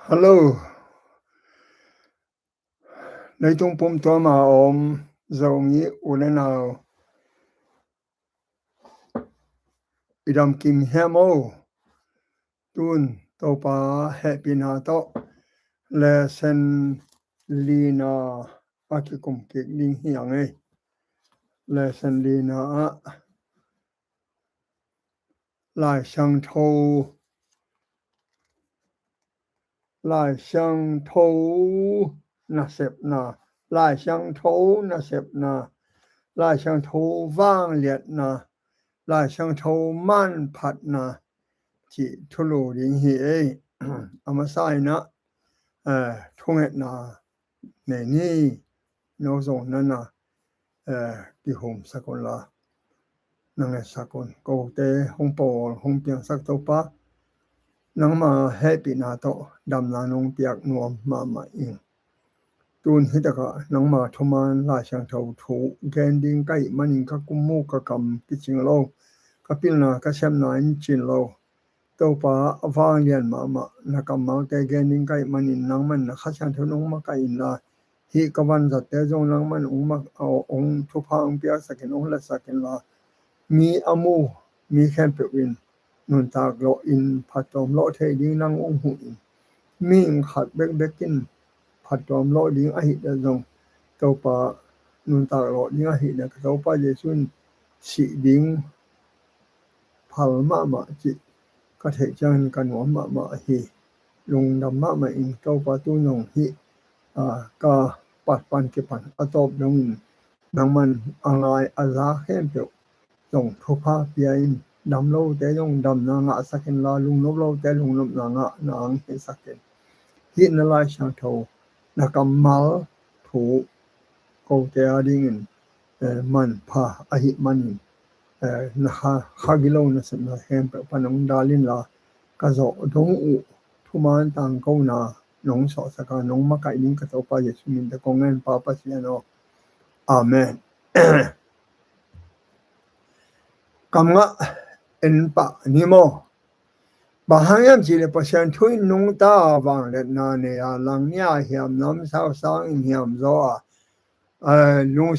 Hallo, nei tong pom toma om zongi ulenau idam kim hemo tun topa hepina to le sen lina akikum ke ling hiang le sen lina a lai shang thou na sep na lai shang thou na sep na lai shang thou wang liet na lai shang thou man phat na chi thulu ding hi amasai na thunget na ne ni no zong na na ki hom sakola nang sakon ko te hong pol hong piang sak to pa nang ma happy na to dam na nong piak nuam ma ing tun hitaka nang ma thoman la chang thau thu gen ding kai manin ka kumu ka kam kiching lo kapil na ka sem na in chin lo to pa awang lian ma na kam ma te gen ding kai manin nang man na kha chang thau nong ma kai na hi ka wan za te jong nang man ma ong thu pha ong pia sakin ong la sakin la mi amu mi khem pe win nun tak lo in phatom lo the ding nang ong hu mi khat bek bekin phatom lo ding a hi da jong to pa nun tak lo ding a hi da to pa jesun si ding phal ma chi ka the chang kan wa ma hi lung dam ma in to pa tu nong hi ka pat pan ke pan atop dong nang man angai aza khem pe jong thu pha piain dam lo te jong dam na nga sakin la lung no lo te lung lop na nga nang he sakin hi na lai chang tho na kamal thu ko te ading man pha a hi manin na kha gilo na sem na hem pe panong dalin la ka zo dong u thuman tang ko na nong so saka nong ma kai ning ka to pa yesu min de kongen pa pa siano amen kamnga en pa ni mo bahayam ji le pasyan thui nong ta wang le na ne ya lang nya hiam nam sao sang in hiam zo lung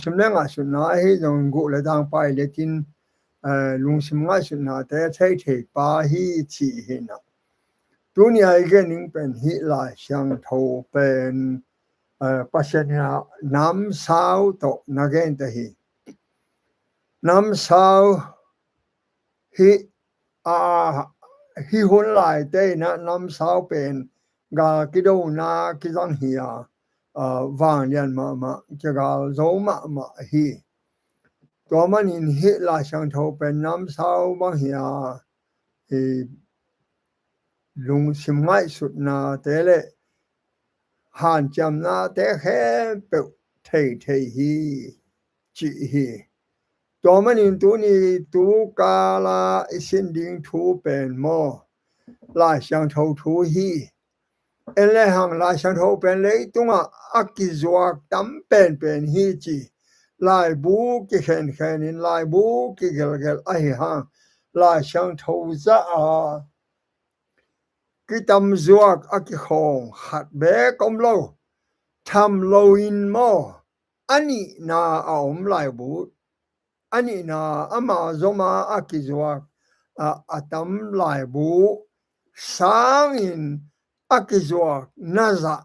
sim le nga su na hi jong gu le dang pai le tin lung sim nga su na te thai thei pa hi chi hi na dunia ge ning pen hi la xiang tho pen pasyan na nam sao to na gen te hi nam sao hi hi hun lai te na nam sao pen ga ki do na ki jang hi wang lian ma ke ga zo ma hi to man in hi la xiang tho pen nam sao ma hi lung sim ngai sut na te le han cham na te khe pe thei hi chi hi to man in tu ni tu ka la sin ding thu pen mo la xiang tho thu hi ele hang la xiang tho pen le tunga akizwak tam pen hi chi lai bu ki khen in lai bu ki gel ai hang la xiang tho za ki tam zwak aki khong khat be kom lo tham lo in mo ani na om lai bu ani na ama zoma aki zwak atam lai bu sang in aki zwak naza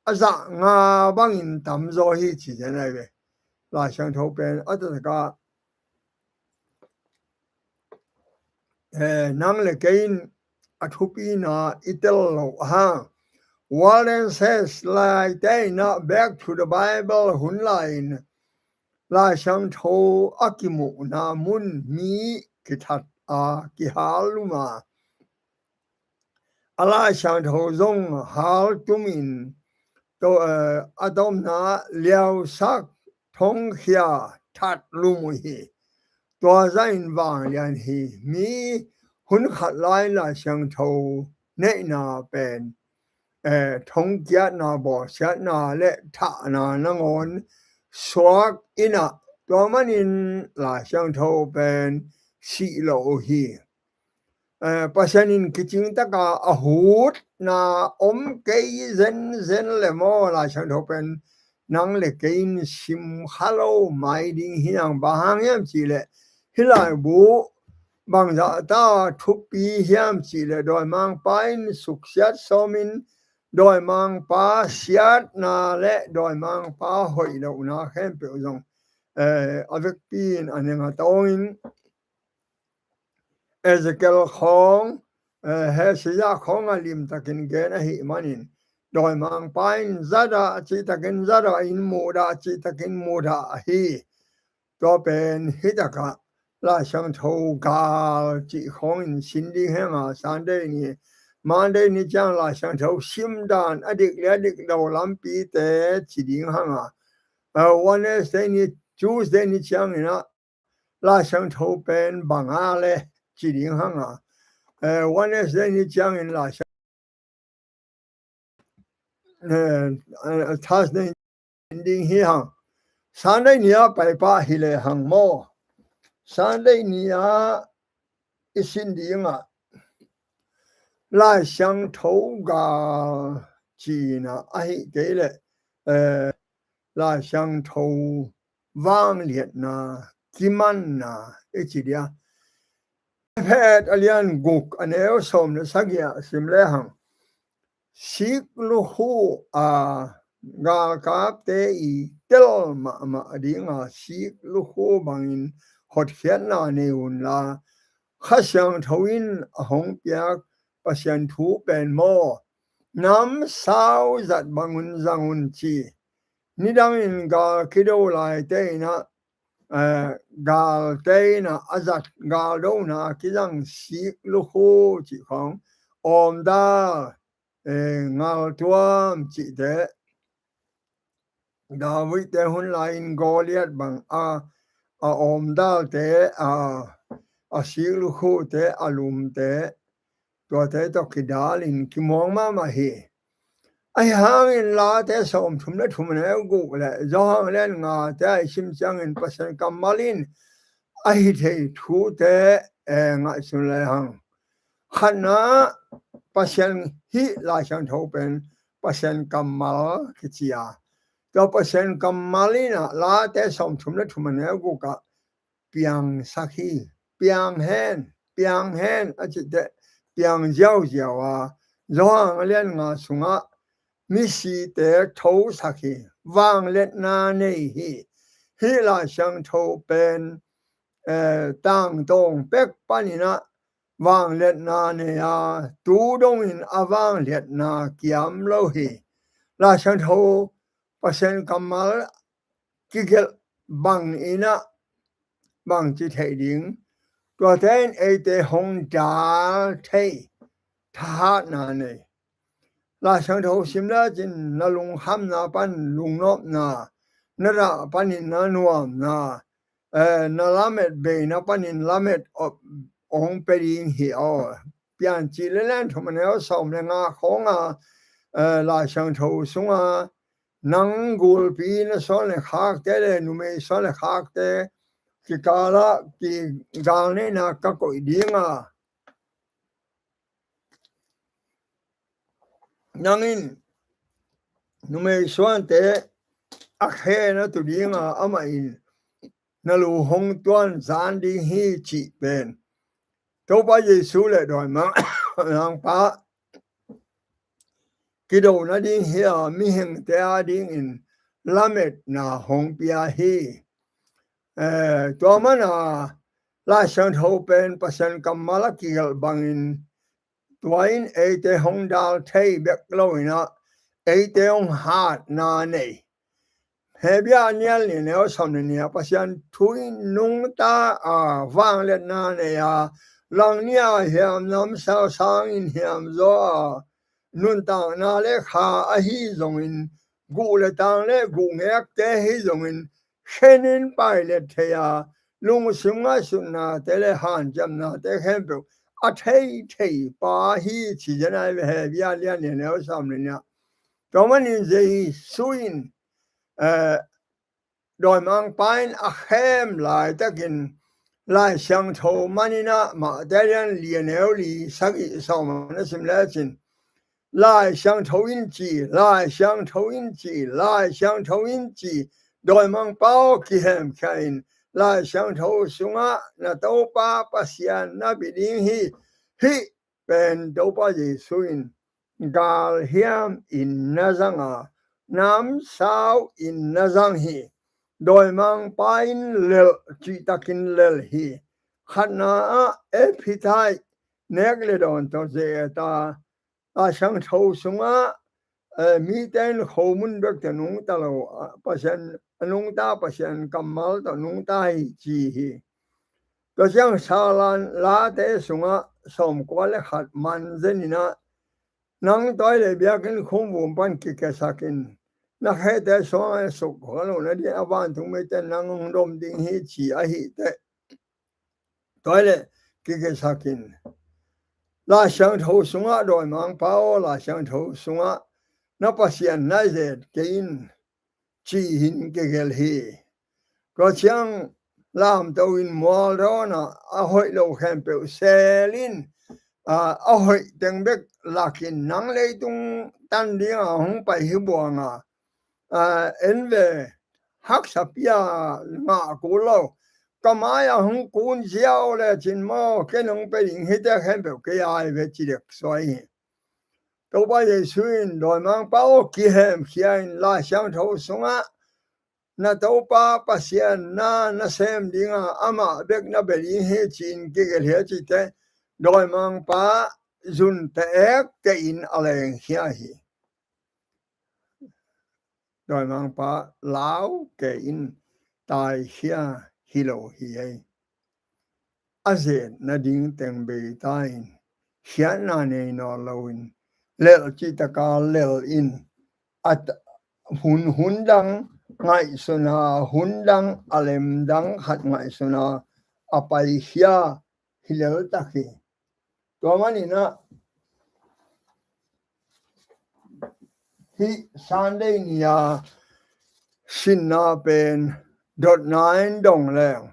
aza nga bang in tam zo hi chi de nai be la xiang tho pen ataka nang le kein athupi na itel lo Walden says like they not back to the Bible hun line la xiang tho akimu na mun mi kithat ki haluma ala xiang tho zong hal tumin to adom na liao sak thong khia that lumu hi to zain wang lian hi mi hun khat lai la xiang tho nei na pen thong kia na bo sia na le tha na ngon swak ina to manin la xiang tho pen si lo hi pasanin kiching taka ahut na kei zen le mo la chang tho pen nang le kein sim khalo mai ding hiang bahang yam chi le hilai bu bang za ta thup pi hiam chi le doi mang pain suksiat somin doi mang pa siat na le doi mang pa hoi lo na khem pe jong avec pin anenga toin Ezekiel khong he sia khong alim takin gen hi manin doi mang pain zada chi takin zada in moda chi takin moda hi to pen hitaka la sang tho ga chi khong in sin di he ma sunday ni monday ni chang la sang tho sim dan adik le adik lo lam pi te chi ding hanga Wednesday ni Tuesday ni chang ina la sang tho pen banga le chi ding hanga Wednesday ni chang in la Thursday ding hi hang Sunday ni a pai pa hi le hang mo Sunday ni a isin ding a la sang tho ga chi na ai ge le la sang tho wang liet na kiman na e chi dia phet alian guk aneo som na sagya sim le hang sik lu hu ga kap te I tel ma dinga sik lu hu bangin hot khian na ne un la khasang thoin hong pyak pasyan thu pen mo nam sao zat bangun zangun chi nidang in ga kido lai te na gal te na azat gal do na kizang sik lu hu chi khong om da ngal tuam chi te David te hun lain Goliath bang om da te a sik lu hu te alum te to te to kidalin kimong ma hi ai hang in la te som thum le thum ne gu le zong len nga te sim chang in pasan kamalin ai the thu te nga sun le hang khana pasan hi la chang tho pen pasan kamal kichia to pasan kamalina la te som thum le thum ne gu ka piang sakhi piang hen a chi te piang jiao jiao a zong len nga sunga mi si te tho sakhi wang let na nei hi la sang tho pen tang dong pek panina wang let na ne ya tu dong in awang let na kiam lo hi la sang tho pasen kamal kigel bang ina bang chi thai ding to ten e te hong da thai tha na nei la sang tho sim la jin na lung ham na pan lung no na ra pan in na nuam na na lamet be na pan in lamet ong pe ding hi pian chi le lan thom ne som le nga khong la sang tho sunga nang gul pi na so le khak te le nu me so le khak te ki kala ki gal ne na ka ko dinga nangin nu me so te a khe na tu dinga ama in na lu hong tuan zan di hi chi pen to pa Jesu le doi ma nang pa ki do na ding hi mi heng te a ding in lamet na hong pia hi to ma na la sang tho pen pasan kamala ki gal bangin tuain e te hong dal thei bek lo ina e te ong hat na nei he bia nial ni ne som ni pasan thui nung ta wang le na ne ya lang nia hiam nam sao sang in hiam zo nun tang na le kha a hi zong in gu le tang le gu ngek te hi zong in shenin pai le the ya lung sunga sunna te le han jam na te khem pro a thei pa hi chi jana he bia lian ne ne som ni ya to man in ze suin doi mang pain a khem lai takin 来相头马尼那马代人连了里啥个上嘛那什么来着来相头因记来相头因记来相头因记โดยมังเป้ากิเฮมคัน来相头สุงะนะโตปาปะเสียนนะบิดิงฮิเป็นโตปาเยซูอินกาลเฮียมอินนะซังะน้ำสาวอินนะซังฮีโดยมังปาอินเลลจิตากินเลลฮีขันนาเอพิไทเนกเลดอนตอเซตาอาช่างโทสุงะมีแต่ข้อมูลเบิกแต่นุงตะโลปะเซนนุงตาปะเซนกัมมัลตะนุงตาฮีจีฮีก็ช่างชาลันลาเตสุงะสมกว่าและขัดมันเซนินะนังต้อยเลยเบียกินคงบุมปันกิเกสักินนักให้แต่สองสุขของเรานะที่อาบ้านทุงไม่แต่นังดมดิ่งฮีจีอาฮีแต่ต้อยเลยกิเกสักินลาช่างโทสุงะโดยมังเป้าลาช่างโทสุงะนับปะเสียนน่าจะกินจีหินเกเกลฮีก็ช่างลามตวินมัวรอนะอาหอยโลแคมเปลเซลินอาหอยเต็งเบกลักินนังเลยตุงตันเดียงหงไปหิบวงเอ็นเวฮักสับยางากูโลก็มาหงกูนเจียวเลยจินมอแค่นงไปหิงให้แต่แคมเปลเกยายเวจิเด็กสวยตัวไปเยซูนโดยมังเป้ากิเฮมเขียนลาช่างโทสุงะna topa pasien na sem dinga ama bek na beli he chin ke he chi te doi mang pa zun te ek te in aleng hia hi doi mang pa lao ke in tai hia hilo hi ai aze na ding teng be tai hia na ne no loin lel chi ta ka lel in at hun dang ngai suna hundang alem dang khat ngai suna apai hia hilel takhi to mani na hi sunday nia sinna pen .9 dong leng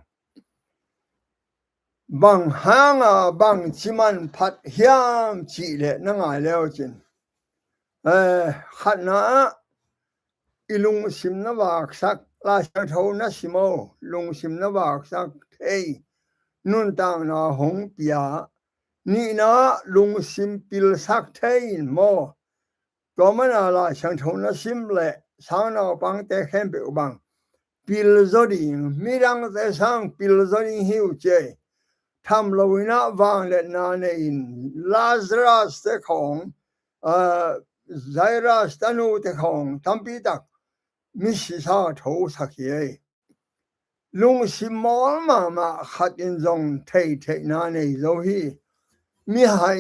bang hanga bang chiman phat hiam chi le na ngai leo chin khat na ilung sim na wak sak la sang tho na simo lung sim na wak sak thei nun tang na hong pia ni na lung sim pil sak thei mo to mana la sang tho na sim le sang na pang te khem pe bang pil zodi mirang te sang pil zodi hiu che tham loina wang le na ne in lazarus te khong zairus tanu te khong tampi takมิสิซาโถสักเยลุงสิมอลมาขัดอินจงเทนาในโลฮีมีให้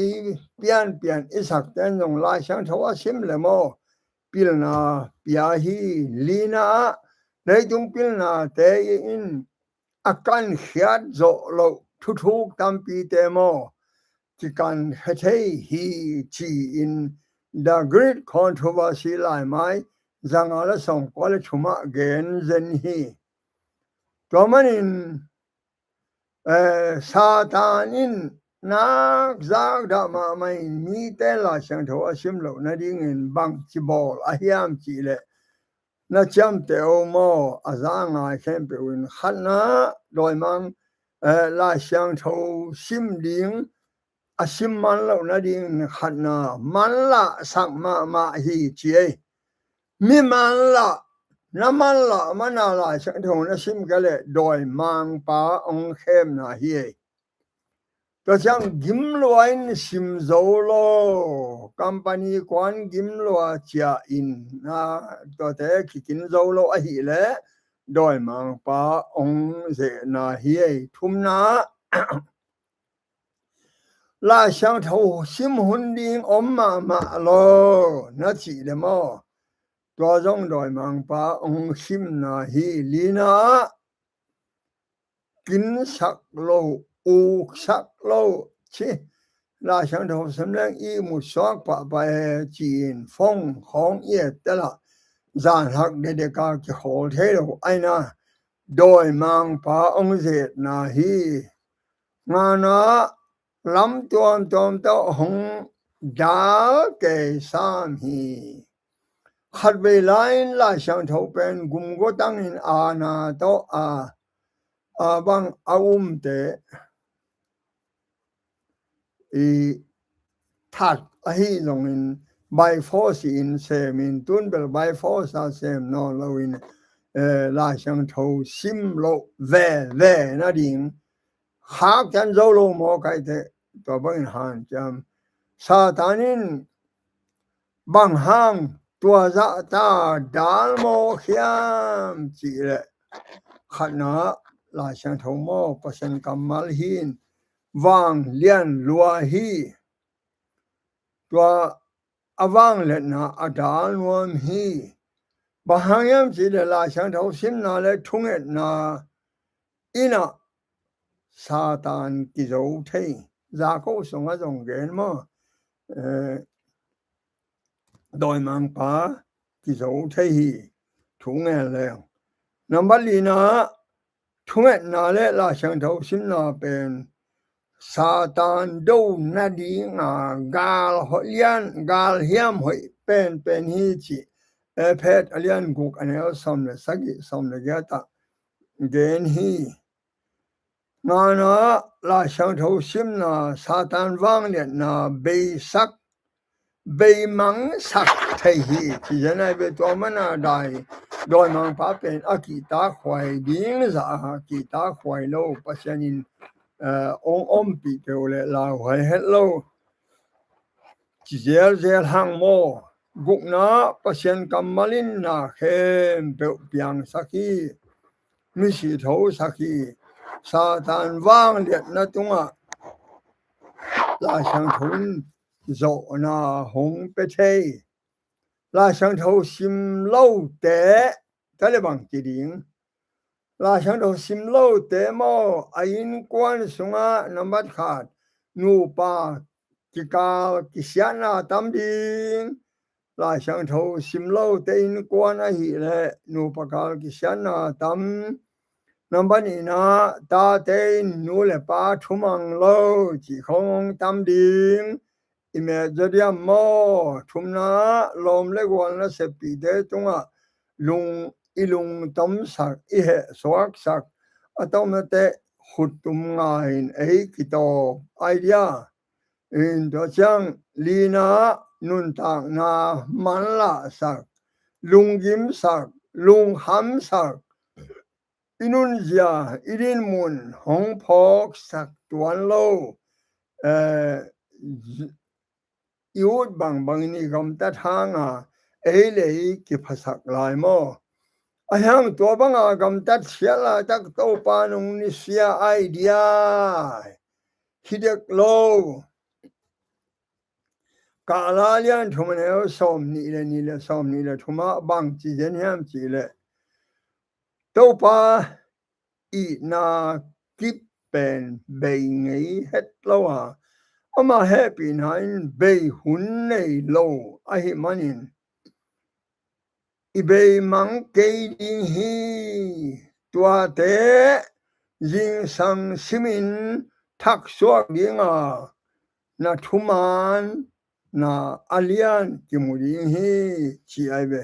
เปลี่ยนอิสักแต่จงลายช่างทว่าซิมเลยมอปิลนาปิยาฮีลีนาในจุงปิลนาเตอินอาการเขียดโจโลทุกตามปีเตมอที่การเฮฮีจีอิน the great controversy หลายไม้จังอะไรส่งก็เลยชุมาเกนเซนฮีตัวมันอินซาตานินนักจากดามาไม่มีแต่ละช่างทว่าชิมเหล่านั้นดิ่งบังจิบอลอาหิมจีเลนักจำเตอโมอาจารย์งายเข้มเปวินขันนะโดยมังละช่างทว่าชิมดิ่งอาชิมมันเหล่านั้นดิ่งขันนะมันละสักมาฮีจีมีมันละน้ำมันละมันอะไรช่างทว่านะชิมกันเลยโดยมังป้าองเข้มนะฮีก็ช่างกิมลวยชิมโซโลคัมพานีกวนกิมลวยเชียอินนะตัวเตะกินโซโลอะฮีเลโดยมังป้าองเสนาฮีทุมนาลาช่างทว่าชิมหุ่นดิ่งอมมาโลนะจีเลมอตัวจงโดยมังป้าองชิมนาฮีลีนากินสักโลอูสักโลชิลาช่างทว่าสำเร็จอีมุสอกปะไปจีนฟงของเอียแต่ละจานหักเด็กๆก็โหเทโลไอ้นะ โดยมังปาองเศษนาฮีงานะลำตัวตอมเต้าหงดาเกสามฮีขัดเวลาอินลาช่างเท่าเป็นกุมก็ตั้งอินอานาเต้าบังอาอุมเตทัดอหิลงอินby force in same in tun bel by force same no lowin la chang thou sim lo ve na ding ha kan zo lo mo kai te to bang han jam satanin bang hang tua za ta dal mo khiam chi le khana la chang thou mo pasan kamal hin wang lian lua hi tua awang le na adal nuam hi bahayam chi le la chang thou sim na le thung et na ina satan ki zo thei za ko song a jong gen mo doi mang pa ki zo thei hi thung e le number li na thung et na le la chang thou sim na pen Satan do na di nga gal holian gal hiam hoi pen hi chi phet alian guk anel som le sagi som le gata gen hi na la chang thou sim na Satan wang le na be sak be mang sak thai hi chi janai be to mana dai doi mang pa pen akita khwai ding za kita khwai lo pasyanin om pi pe le la hoi het lo chi zel hang mo guk na pasien kamalin na khem pe piang saki mi si tho saki satan wang liat na tunga la chang thun zo na hong pe thei la chang tho sim lo te ta le bang ti ding la chang tho sim lo te mo ain kwan sunga number khat nu pa ki ka ki siana tam ding la chang tho sim lo te in kwan a hi le nu pa ka ki siana tam number ni na ta te nu le pa thumang lo chi khong tam ding imagine mo thumna lom le gwan na se pi de tunga lung ilung tom sak I he swak sak atomate khutum ngain ei kito idea in do chang lina nun tak na manla sak lungim sak lung ham sak inun ja idin mun hong phok sak tuan lo yud bang ni gam ta thanga ei le ki phasak lai mo ahang to banga gam ta chiala tak to pa nung ni sia idea hidek lo ka la lian thumane som ni le som ni le thuma bang chi jen ham chi le to pa I na kip pen be ngai het lo ama happy nain be hun nei lo a hi manin ibe mang ke ding hi tua te jing sang simin thak suak dinga na thuman na alian kimuding hi chi ai be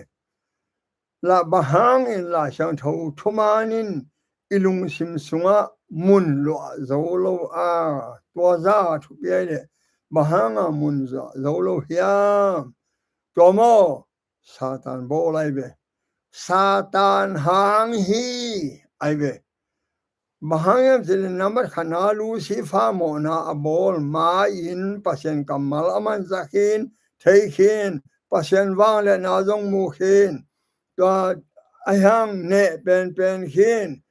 la bahang in la chang tho thumanin ilung sim sunga mun lo zo lo to za thu pe le bahanga mun zo lo hiam to mo satan bo lai be satan hang hi ai be bahang jil number khana lu si fa mo na abol ma in pasien kamal aman zakin theikin pasien wang le na jong mu khin to ahang ne pen khin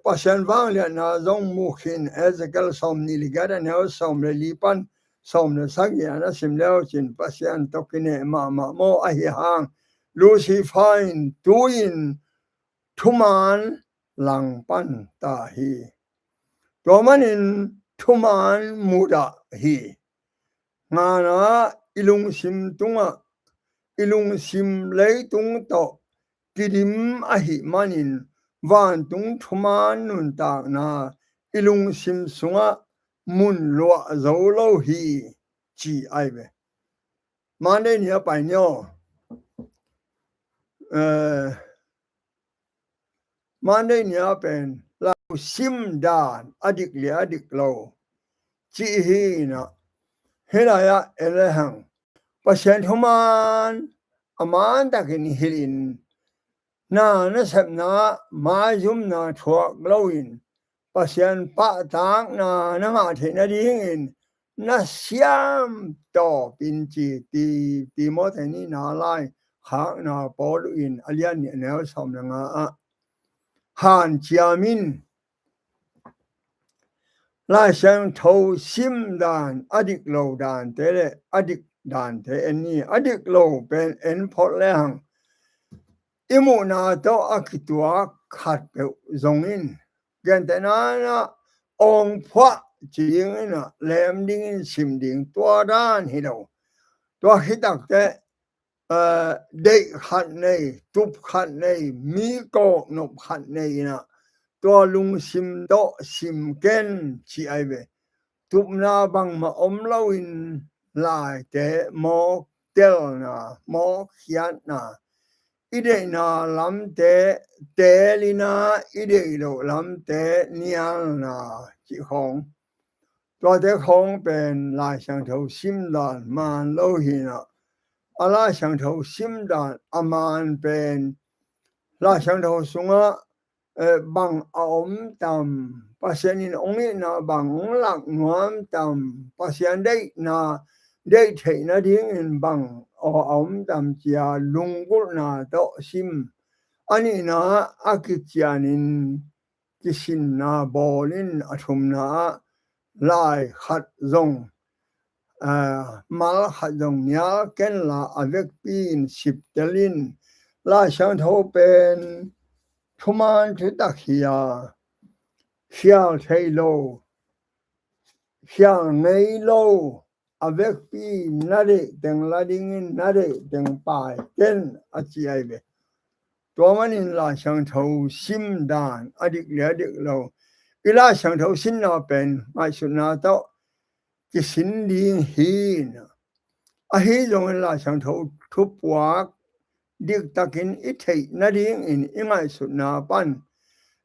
pasien wang le na jong mu khin ezekiel som ni ligada ne som le lipan som le sagya na sim leo chin pasien tokine ma mo a hi hang lucy fine tuin thuman lang pan ta hi tomanin thuman muda hi ngana ilung sim tunga ilung sim lei tung to kidim a hi manin วานตุงทุมานนุนตากนาอิลุงซิมสุงะมุนลัวโซโลฮีจีไอเวมาได้เนี่ยไปเนาะมาได้เนี่ยเป็นเราซิมดานอดิกเหลียอดิกโลจีฮีนะเฮลายะเอเลหังปะเชนทุมานอมานตะกินฮิลินนานะสับนามายุมนาทวกโลอินปะเชนปะตากนานะมาเทนะดิหินนะเสียมต่อปินจีตีมอเทนี่นาลายขากนาปอลุอินอเลียนเนี่ยแนวสมงาหานเจียมินลาชังโทซิมดานอดิกโลดานเตเลอดิกดานเทอันนี้อดิกโลเป็นเอ็นพอแลหังอิมุนาโตอคิตัวขัดเปซงอินเกนแต่นั้นองพระจีงนะแหลมดิ่งซิมดิ่งตัวด้านให้เราตัวคิดตักแต่ได้ขัดในทุบขัดในมีกอกนบขัดในนะตัวลุงซิมโตซิมเกนชีไอเวทุบนาบังมาอมลาวินลายแต่หมอกเตลนะหมอกเขียนนะอิเดนาลำเตลินาอิเดโลลำเตเนียลนาจิของตัวเตของเป็นลายช่างเท่าซิมดานมานโลหินะอาลาช่างเท่าซิมดานอามานเป็นลาช่างเท่าสุงะบังอมตำปะเสนินองค์นาบังหลักนวมตำปะเสนได้นาได้เทนะดิ้งบังอมตำเจียลุงกุนาโตซิมอันนี้นะอากิจยานินกิสินนาบอลินอทุมนาลายขัดซงมาลขัดซงเนี่ยเกันลาอเวกปีนสิบเตลินลาช่างเท่าเป็นทุมานทุตักเฮียเชียวไทโลเชียวไนโลอเวกปีนาเรเต็งลาดิงินนาเรเต็งปายเก้นอจิไอเวตัวมันอินลาช่างเท่าซิมดานอดิกเหลียดิกโลอีลาช่างเท่าสินนาเป็นมาสุนาโตกิสินดิงฮีนอฮีจงลาช่างเท่าทุบวักดิกตักินอิเทนาดิงอินอิงายสุนาปัน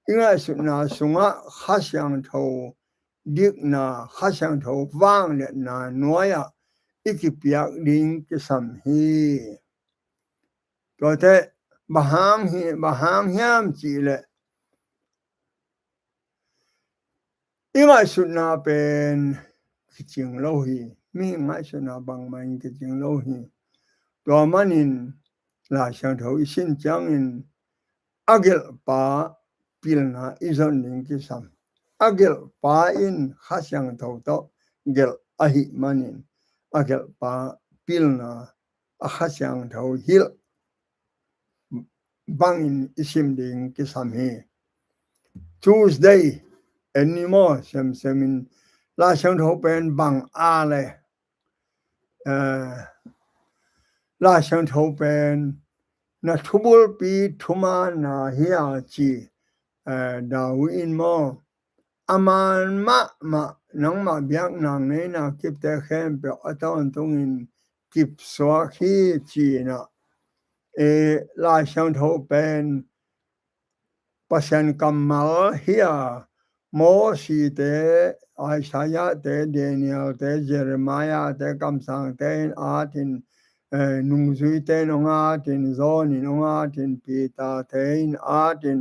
อิงายสุนาสุงะข้าช่างเท่าดิกนาข้าช่างเท่าว่างเนี่ยนาหน่วยอิกิเปียกดิงกิสัมฮีตัวเตบะหามยามจีเลอิงายสุนาเป็นกิจิงโลหีมีงายสุนาบางมันกิจิงโลหีตัวมันอินลาช่างเท่าอิสินจังอินอเกลปาปิลนาอิซอนนิงกิสัมอเกลปาอินข้าช่างเท่าโตเกลอหิมันอินอเกลปาปิลนาข้าช่างเท่าฮิลบังอินอิสิมดิงกิสัมฮี Tuesday anymore เซมินลาช่างเท่าเป็นบังอาเลยลาช่างเท่าเป็นนาทุบุลปีทุมานาเฮียจีดาวินมออามานมะนังมาเบียกนางเนนากิบแต่แค่เปอตอนตรงอินกิบสวาคีจีนะลาช่างเท่าเป็นปัสยันกัมมัลเฮียโมสีเตอาชายะเตเดเนียลเตเจเรมายาเตกัมสังเตนอาทินนุงซุยเตนองอาทินโซนินองอาทินปีตาเตนอาทิน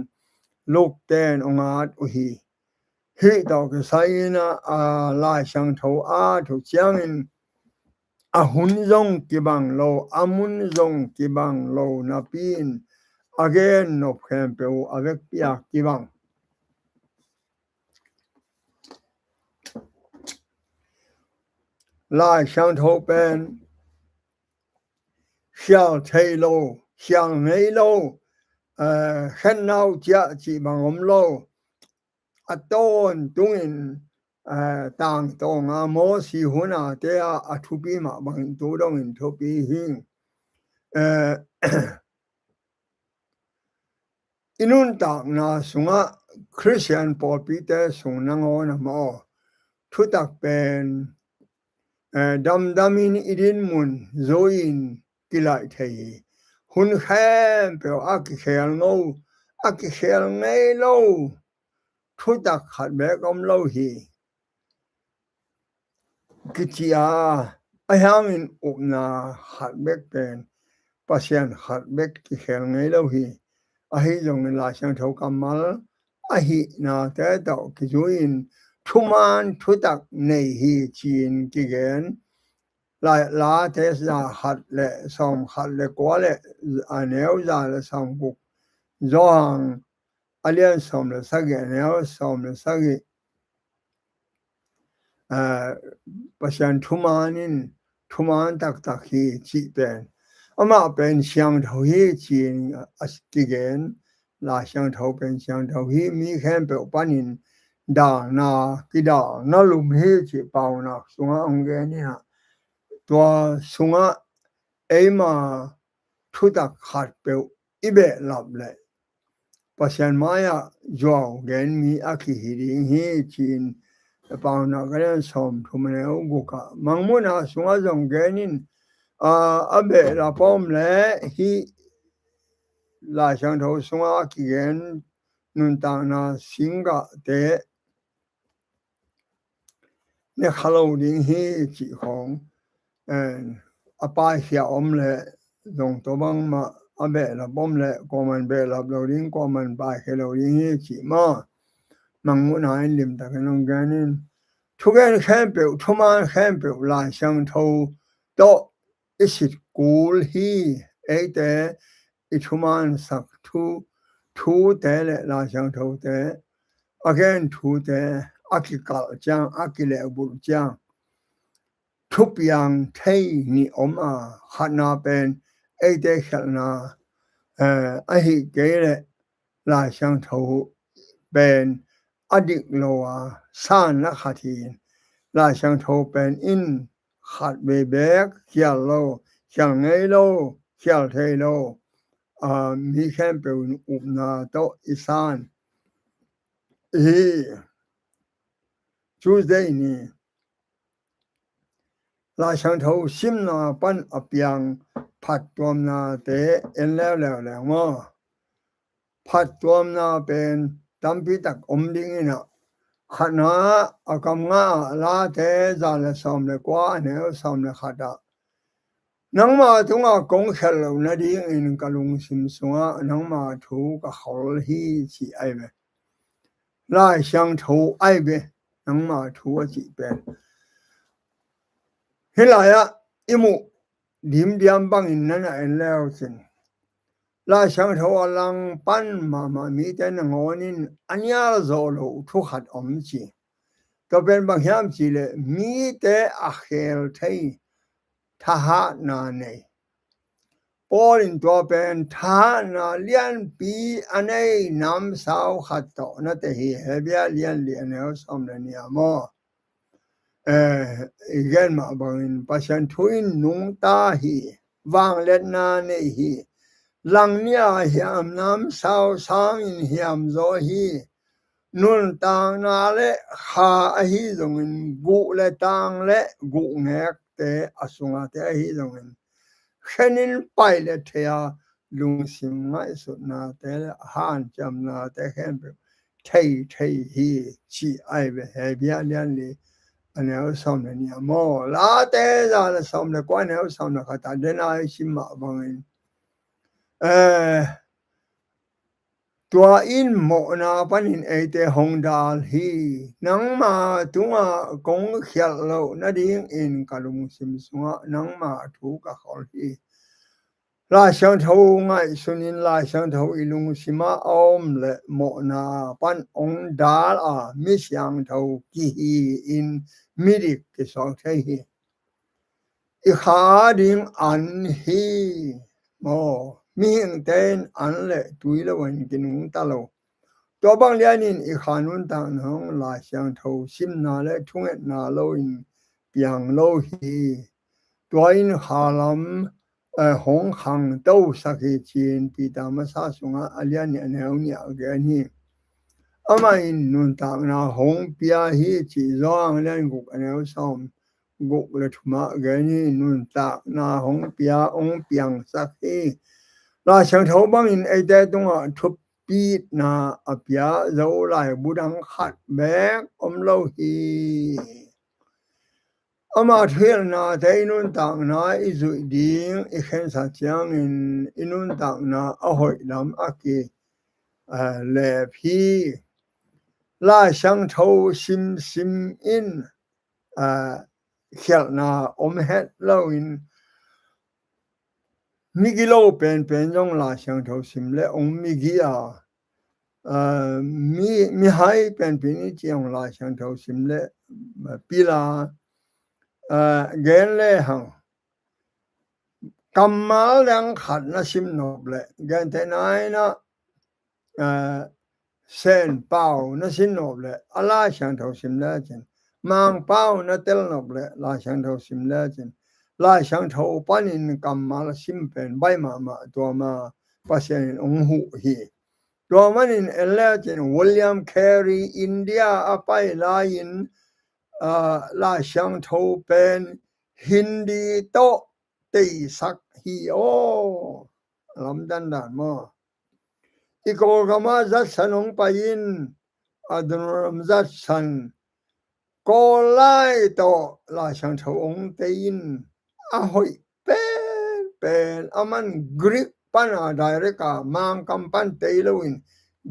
ลูกเตนองอาทอุฮีฮิตอกไซนะลาช่างเท่าทุกเจียงอินอหุนจงกิบังโลอมุนจงกิบังโลนาปีนagain no campo avec pia kivan la chant open xiao tailo xiang neilo khanau chia chi bangom lo aton tungin tang tong a mo si huna te a thupi ma bang tu dong in thupi hing inun tak na sunga Christian popite sungna ngona mo thutak pen damdamin idin mun zoin kilai thei hun khem pe ak khel no ak khel nei lo thutak khat be kom lo hi kitia ayangin upna khat bek pen pasien khat bek ki khel nei lo hi ahi jong la sang thau kamal ahi na te to ki join thuman thutak nei hi chin ki gen la te sa khat le som khat le kwa le aneu za le som buk zong alian som le sa ge aneu som le sa ge pasien thuman tak tak hi chi pen ama pen siang thau hi chin as ki gen la siang thau pen siang thau hi mi khem pe panin da na ki da na lum hi chi pau na sunga ong ge ni ha tua sunga ema thutak khat pe ibe lab le pasien maya jo gen mi akhi hi hi chin pau na ga som thumne u ka mangmuna sunga jong genin abe la pom le hi la chang thau sunga ki gen nun ta na singa te ne khalo ding hi chi khong apa hia om le dong to bang ma abe la bom le ko man be la lo ding ko man ba he lo ding hi chi ma mang mu na lim ta kan long ganin thu gen khem pe thu man khem pe la chang thau to isit kul hi e te I thu man sak thu te le la chang thau te again thu te akikal chang akile bu chang thup yang thei ni oma khana pen ai te khalna ahi ke le la chang thau pen adik lowa san na khatin la chang thau pen in khat be bek khial lo khial ngei lo khial thei lo mi khem pe upna to isan hi Tuesday ni la chang thau sim na pan apyang phat tom na te en le le mo phat tom na pen tampi tak om ding ina khana akam nga la te za le som le kwa ne som le khata nangma tunga kong khel lo na ding in kalung sim sunga nangma thu ka khol hi chi ai be la chang thau ai be nangma thu chi pen hilaya imu dim diam bang in nana en leo sin la chang thau alang pan ma mi te na ngonin anya zo lo thu khat om chi to ben bang hiam chi le mi te a khel thei tha ha na nei Paul in to ben tha na lian pi anei nam sao khat to na te hi hebia lian lian ne som le ni mo igen ma bangin pasien thuin nung ta hi wang let na ne hi lang nia hiam nam sao sang in hiam zo hi nun tang na le kha a hi zong in gu le tang le gu ngek te asunga te hi zong in khenin pai le thea lung sim ngai su na te han cham na te khen thei hi chi ai be he bia lian li aneu som le ni mo la te za le som le kwa aneu som le kha ta de na sim ma bangin tua in mo na panin ate hongdal hi nangma tunga kong khial lo na ding in kalung sim sunga nangma thu ka khol hi la chang thau ngai sunin la chang thau ilung sima om le mo na pan ong dal a mi siang thau ki hi in midik ke song thai hi I kha ding an hi mo mi hing ten an le tui lo wan kinung ta lo to bang lian in I khanun ta nong la chang thau sim na le thung na lo in piang lo hi to in khalam หงขังเต้าสักจีนปีตามสาสุงอาเลียนเนี่ยแนวเนี่ยแกนี่อามาอินนุนตากนาหงเปียฮีจีจองเล่นกุกแนวซ้อมกุกเลยทุมาแกนี่นุนตากนาหงเปียองเปียงสักฮีราชังเถาบังอินไอแต่ตรงทุบปีดนาอเปียเจ้าหลายบุดังขัดแบกอมเล่าฮีอามาเทียนนาแต่อินุนตากนาอิจุยดิงอิเข็นสัจยังอินุนตากนาอหอยลำอากีแลพีลาชังเถาซิมอินเขียนนาอมเฮ็ดเล่าอินมิกิโลเป็นจงลาชังเถาซิมและองมิกิอามีให้เป็นปีนี้เจียงลาชังเถาซิมและปีลาเกนเลหังกัมมาลังขัดนะซิมนอบและเกนแต่ไหนนะเส้นเป้านะซินนอบและอลาชังเถาซิมและจันมังเป้านะเตลนอบและลาชังเถาซิมและจันลาชังเถาปันินกัมมาลซิมเป็นใบมาตัวมาปัสยันองหูฮีตัวมันอินเอลจันวิลเลียมแครีอินเดียอไปลายินลาชังเถาเป็นฮินดีโตตีสักฮีโอลำดันดานมออีกกามาจัดสนองไปยินอดนรมจัดสันก็ไล่ต่อลาชังเถาองเตยินอาหอยเป็นอามันกริกปันไดเรกามังกัมปันเตยลวิน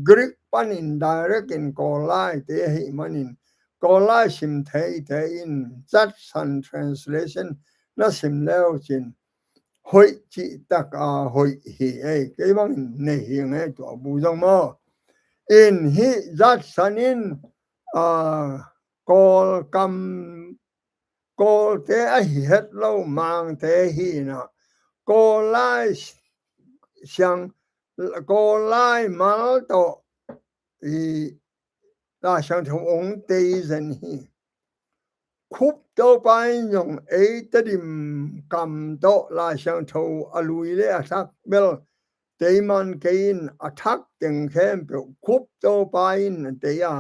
กริกปันินไดเรกินก็ไล่เตหิมันินก็ไล่สิมเตยินจัดสัน translation นะสิมแล้วจินหอยจิตักหอยฮีเกบังเนหิงตัวบูจังมออินฮิจัดสันินกอลกัมกอลเตอหิเฮ็ดเล่ามังเตหินะกอไล่ช่างกอไล่มาโตลาช่างทงองเตยันฮีคุบโตไปยงตดิมกัมโตลาช่างทงอลุยเลอทักเบลเตมันเกินอทักตึงเข้มเปคุบโตไปเตยา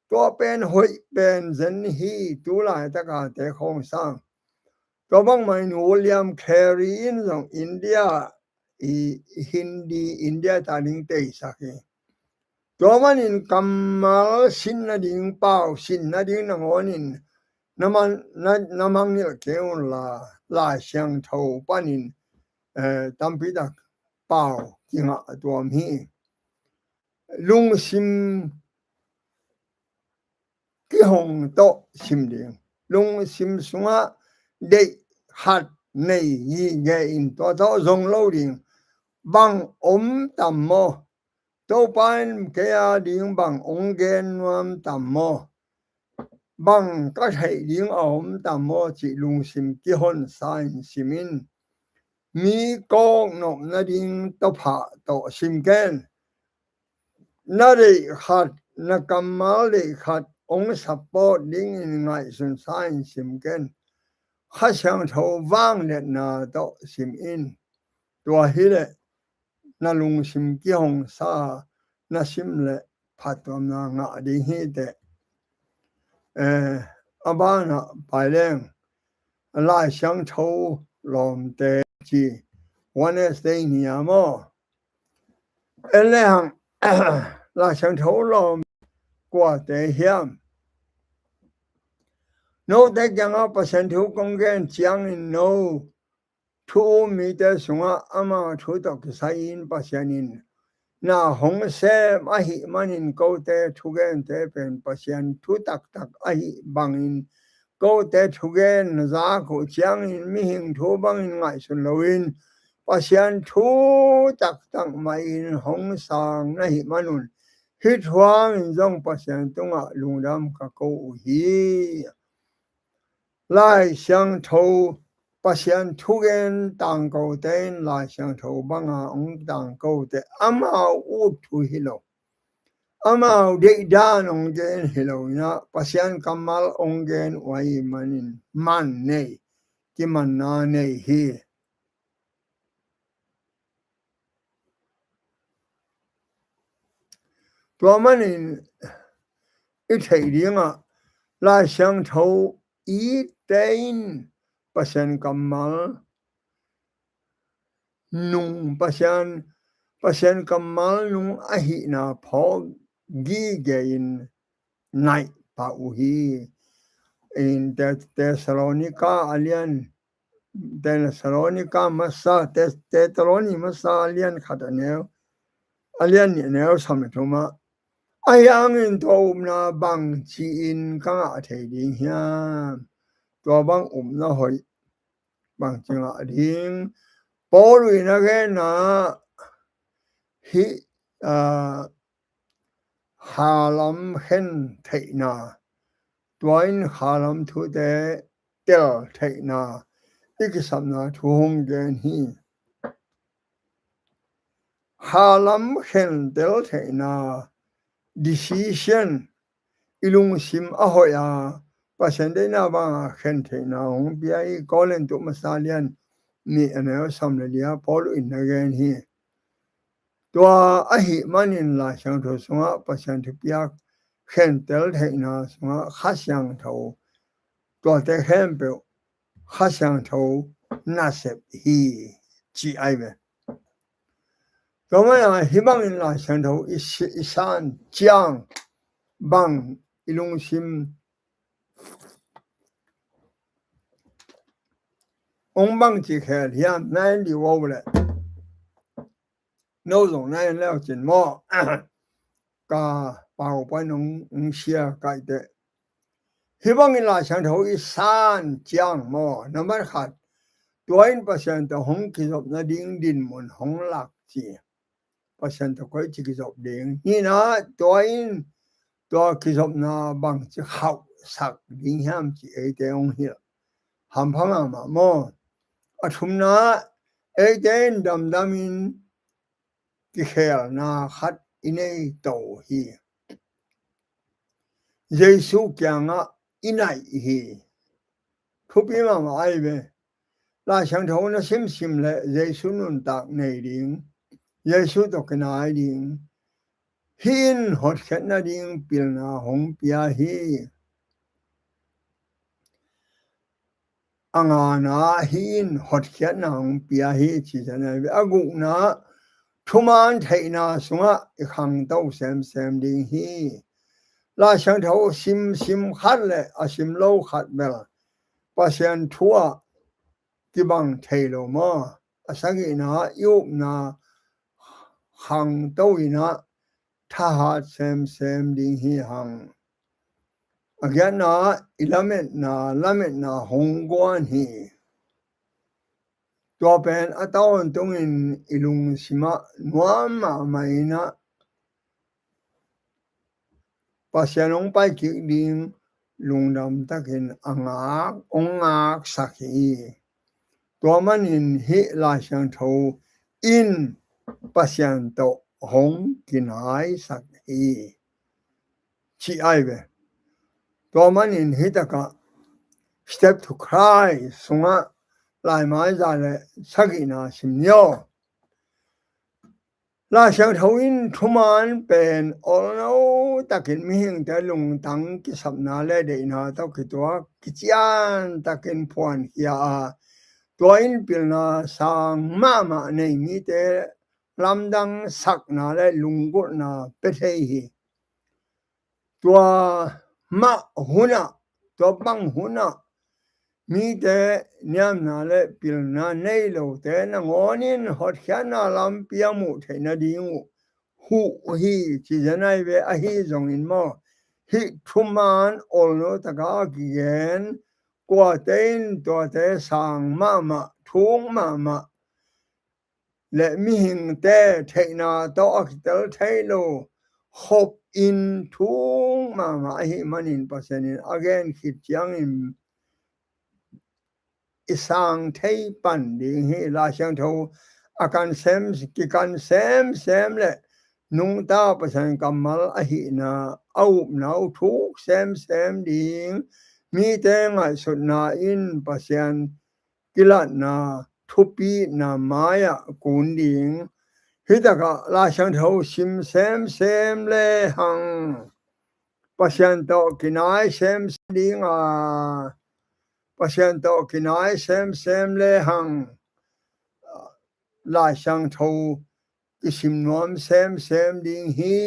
ตัวเป็นหอยเป็นยันฮีตุลาตะกาเตคงสังตัวบังไม่นูวิลเลียมแครีนของอินเดียฮินดีอินเดียตาลิงเตยสักตัวมันอินกัมมาสินนาดิงเป้าสินนาดิงนงอนินน้ำมันนี่เกี่ยวลาเชียงเท่าปันินตัมพิดักเป้ากิงตัวมีลุงซิมกิหงโตซิมเดียงลุงซิมสุงะเดหัดในยีเกอินตัวจงโลดิงบังตัมโมตัวปานเกียดิงบังองเกนวมตัมโมบังก็ให้ดิงตัมโมจิลุงซิมกิฮอนไซน์ซิมินมีกองนกนาดิงตผาโตซิมเกนนาเรขัดนักำมาเลขัดองสัปปอดิงไงสุนไซน์ซิมเกนข้าช่างเท่าว่างเล็ดนาโตซิมอินตัวฮิเลนาลุงซิมกิฮงซานาซิมเลพัดวมนางะดิฮิเตอบานะไปเลงลาช่างเท่าลมเตจีวันเอสเตนียามอเลหังลาช่างเท่าลมกว่าเตเฮียมโนเด็กยังเอาเปอร์เซ็นต์ทุกกงเกนจียงโนทูมีแต่สงะอามาทูตกสายินปัสยานินนาหงเซมอหิมันินโกเตทุเกนเตเป็นปัสยันทุตักอหิบังอินโกเตทุเกนซาโคเจียงอินมิหิงทูบังอินไงสุนลวินปัสยันทูตักมาอินหงสางนะหิมันุนฮิตวางอินจงปัสยันตุงะลุงดำกะโกฮีไล่เสียงโทปัสยันทุเกนต่างโกเตนไล่เสียงโทบังองต่างโกเตอามาอุทุฮิโลอามาเดดานองเกนฮิโลนะปัสยันกัมมัลองเกนไว้มันเนกิมันนาเนฮี ตัวมันนี่อีไทยดิงอ่ะลาช่างเท่าอีเตนเปอร์เซ็นต์กำมัลนุงเปอร์เซ็นต์กำมัลนุงอหินาพอกีเกอินไนปาอุฮีin Thessalonica alien Thessalonica masa Thessaloni masa alien khataneo alien neo sametoma ayang in na bang chi in ka thei ding hia to bang na hoi bang chinga ding polu na ge na hi halam hen thei na Dwain halam thu de tel thei na ikisam thu hong gen hi halam hen tel thei na decision ilung sim ahoya pasende na ba hen thei na hong bia I kolen tu masalian ni anel samlelia pol in again hi twa ahi manin la chang tho sunga pasend pia hen tel thei na sunga khasyang thoตัวแต่แค่เปล่าข้าช่างเท่าน่าเสพฮีจีไอเวตัวมันฮิบังอินลาช่างเท่าอิสานจางบังอิลุงซิมองบังจีแค่ที่นั่นดีว่าเลยโน้ตนั่นแล้วจินมอกาเป่าไปน้องเชียไก่เตฮิบังอินลาช่างเท่าอิสานจางมอน้ำมันขาดตัวอิน%แต่หงกิจบนาดิ่งดินมนหงหลักจี%ก็จะกิจบดิ่งนี่นะตัวอินตัวกิจบนาบังจะเข้าสักดิ่งห้ามจีเตองเหี่ยหำพังมามออทุมนาเตนดำมินกิเขลนาขัดอินเอโตฮีเยซูแกงะอินัยฮีทุบมาไอเวลาช่างเท่านั้นซิมเลยเยซูนุนตักในดิ่งเยซูตกนายดิ่งหินหดแค่นาดิ่งปิลนาหงปียฮีอังานาหินหดแค่นาหงปียฮีจีจันเวอกุนาทุมานไทยนาสุงะอีขังเต้าแซมดิ่งฮีลาช่างเท่าซิมขัดเลยซิมโลขัดเบลปัสยันทัวที่บังเทโลมาสังกินายุบนาหังโตอินะทหารเซมดิ่งฮีหังอแกนาอิลาเมตนาหงกวนฮีตัวเป็นอตอนตรงอิลุงสิมะนวมมาไม่นะปัสยานงไปกิดิ่งลุงดำตะกินองากสักฮีตัวมันอินฮิลาช่างเท่าอินปัสยันโตหงกินหายสักฮีชีไอเวตัวมันอินฮิตะกะ step to cry สุงะลายไม้จาเลยสักินาสิมโยลาช่างเท่าอินทุมานเป็นโอโนตะกินมิหิงแต่ลุงตังกิสับนาเลเดนาเต้ากิตัวกิจยานตะกินพวนเฮียตัวอินปิลนาสังมาในมีแต่ลำดังสักนาและลุงกุนาเปเทฮีตัวมาหุนาตัวบังหุนามีแต่เนียมนาและปิลนาในโลแต่นงอนินหดแค่นาลำเปียมุเทนาดิงหูฮีที่จะในเวอฮีจงอินมอฮิทุมานโอโนตะกากิเกนกว่าเต้นตัวแต่สังมาทุงมาและมีหิงแต่เทนาโตอักเตลเทโลฮบอินทุงมาฮิมันอินปัสนิน again คิดยังอินอิสังเทปันดิ่งฮีลาช่างเท่าอาการกิกันเซมและนุงตาปัสนกำมัลอหินาเอาหนาวทุกเซมดิ่งมีแต่งายสุดนาอินปัสยันกิลนาทุปีนามายะกุนดิ่ง ฮิตะกะลาชังโทชิมเซมเซมเลหังปะเชนโตกินายเซมดิงาปะเชนโตกินายเซมเซมเลหังลาชังโทกิชิมนวมเซมเซมดิงฮี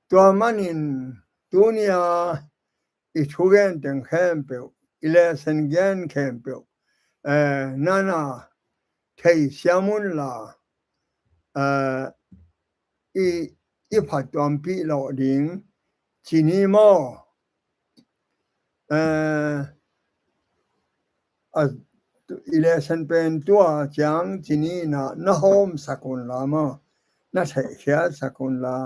ตัวมันอินดุนยาอิทุเกนตังแคมเปลอิเลสันเกนแคมเปลนานาเทยสมุนลาอีผัดตอมปีเหล่าดิงจินีโมอิเลสันเป็นตัวจังจินีนะโฮมสกุลลามานะเทเขียสกุลลา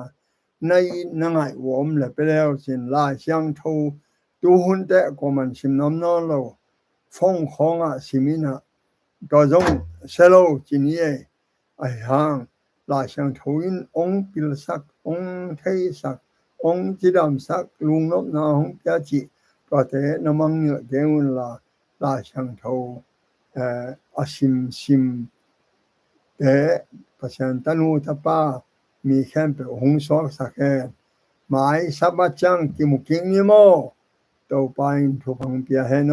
ในนังไงวอมและไปแล้วสินลาช่างทูตูหุ่นแต่ก็มันชิมน้ำนอนเราฟงของสิมินะก็จงเซโลจินีไอ้ห่างลาช่างทูอินองปิลสักองเทสักองจิดำสักลุงนบนาของยาจิก็แต่นมังเนื้อเกวุนลาช่างทูอาชิมแต่ประชันตนูตะป้ามีแค่เป็นหงสอกสักแค่หมายสับจังกิมุกิงนิโมตัวไปทุกพังเปียเฮโน